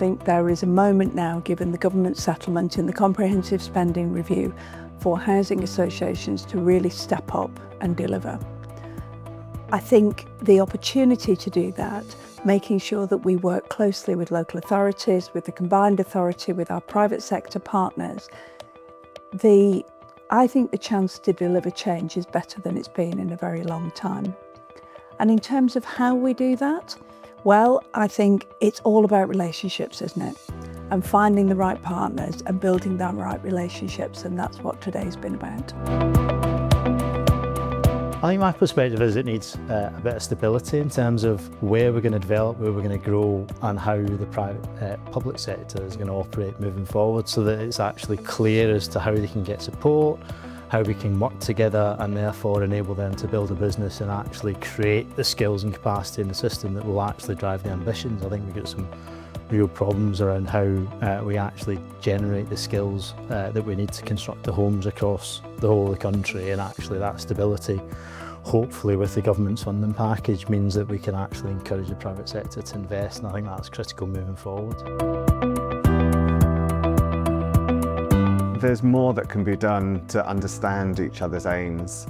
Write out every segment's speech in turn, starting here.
think there is a moment now, given the government settlement in the comprehensive spending review, for housing associations to really step up and deliver. I think the opportunity to do that, making sure that we work closely with local authorities, with the combined authority, with our private sector partners, I think the chance to deliver change is better than it's been in a very long time. And in terms of how we do that, well, I think it's all about relationships, isn't it? And finding the right partners and building that right relationships, and that's what today's been about. I think my perspective is it needs a bit of stability in terms of where we're going to develop, where we're going to grow, and how the public sector is going to operate moving forward, so that it's actually clear as to how they can get support, how we can work together, and therefore enable them to build a business and actually create the skills and capacity in the system that will actually drive the ambitions. I think we've got some real problems around how we actually generate the skills that we need to construct the homes across the whole of the country, and actually that stability, hopefully with the government's funding package, means that we can actually encourage the private sector to invest, and I think that's critical moving forward. There's more that can be done to understand each other's aims,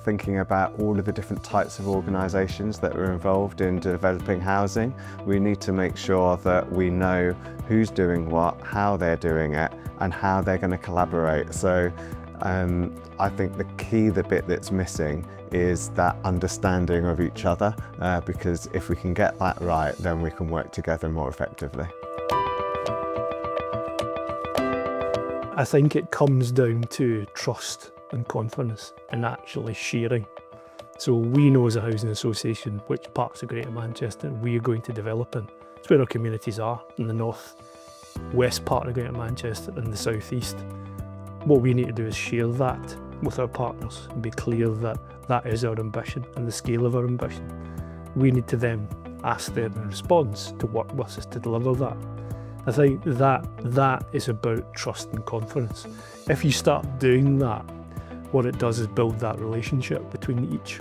thinking about all of the different types of organisations that are involved in developing housing. We need to make sure that we know who's doing what, how they're doing it, and how they're going to collaborate. So I think the bit that's missing is that understanding of each other, because if we can get that right, then we can work together more effectively. I think it comes down to trust and confidence and actually sharing. So we know as a housing association which parts of Greater Manchester we are going to develop in. It's where our communities are, in the north west part of Greater Manchester and the south east. What we need to do is share that with our partners and be clear that that is our ambition and the scale of our ambition. We need to then ask them in response to work with us to deliver that. I think that is about trust and confidence. If you start doing that, what it does is build that relationship between each.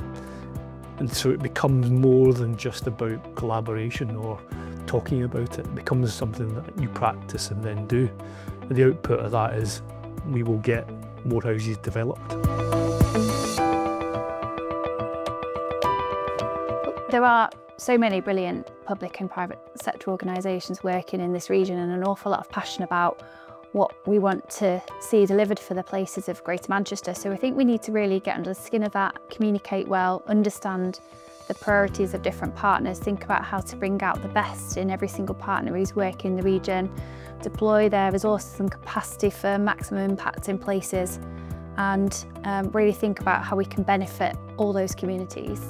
And so it becomes more than just about collaboration or talking about it. It becomes something that you practice and then do. And the output of that is we will get more houses developed. There are so many brilliant public and private sector organisations working in this region, and an awful lot of passion about what we want to see delivered for the places of Greater Manchester. So I think we need to really get under the skin of that, communicate well, understand the priorities of different partners, think about how to bring out the best in every single partner who's working in the region, deploy their resources and capacity for maximum impact in places, and really think about how we can benefit all those communities.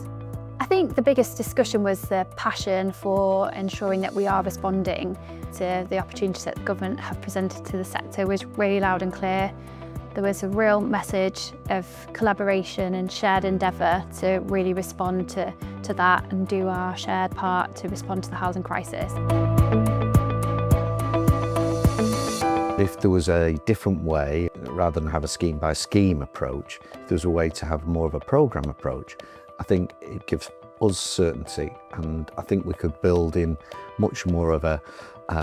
I think the biggest discussion was the passion for ensuring that we are responding to the opportunities that the government have presented to the sector was really loud and clear. There was a real message of collaboration and shared endeavour to really respond to that and do our shared part to respond to the housing crisis. If there was a different way, rather than have a scheme by scheme approach, if there was a way to have more of a programme approach, I think it gives us certainty, and I think we could build in much more of a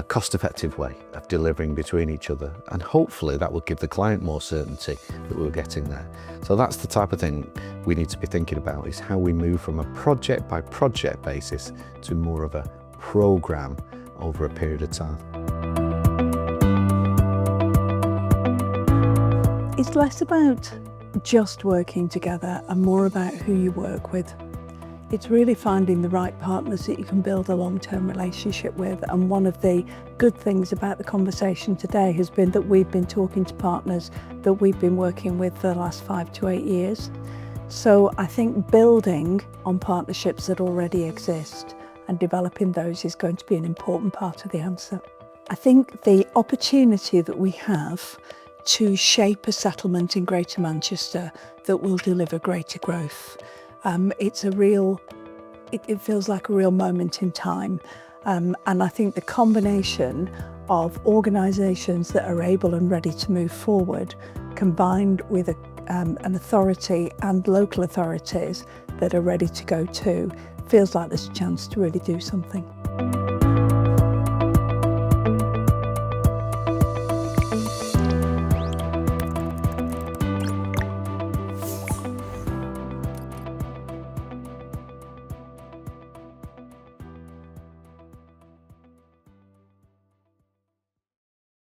cost-effective way of delivering between each other, and hopefully that will give the client more certainty that we're getting there. So that's the type of thing we need to be thinking about, is how we move from a project by project basis to more of a programme over a period of time. It's less about just working together and more about who you work with. It's really finding the right partners that you can build a long-term relationship with, and one of the good things about the conversation today has been that we've been talking to partners that we've been working with for the last 5 to 8 years. So I think building on partnerships that already exist and developing those is going to be an important part of the answer. I think the opportunity that we have to shape a settlement in Greater Manchester that will deliver greater growth. It feels like a real moment in time. And I think the combination of organisations that are able and ready to move forward, combined with an authority and local authorities that are ready to go too, feels like there's a chance to really do something.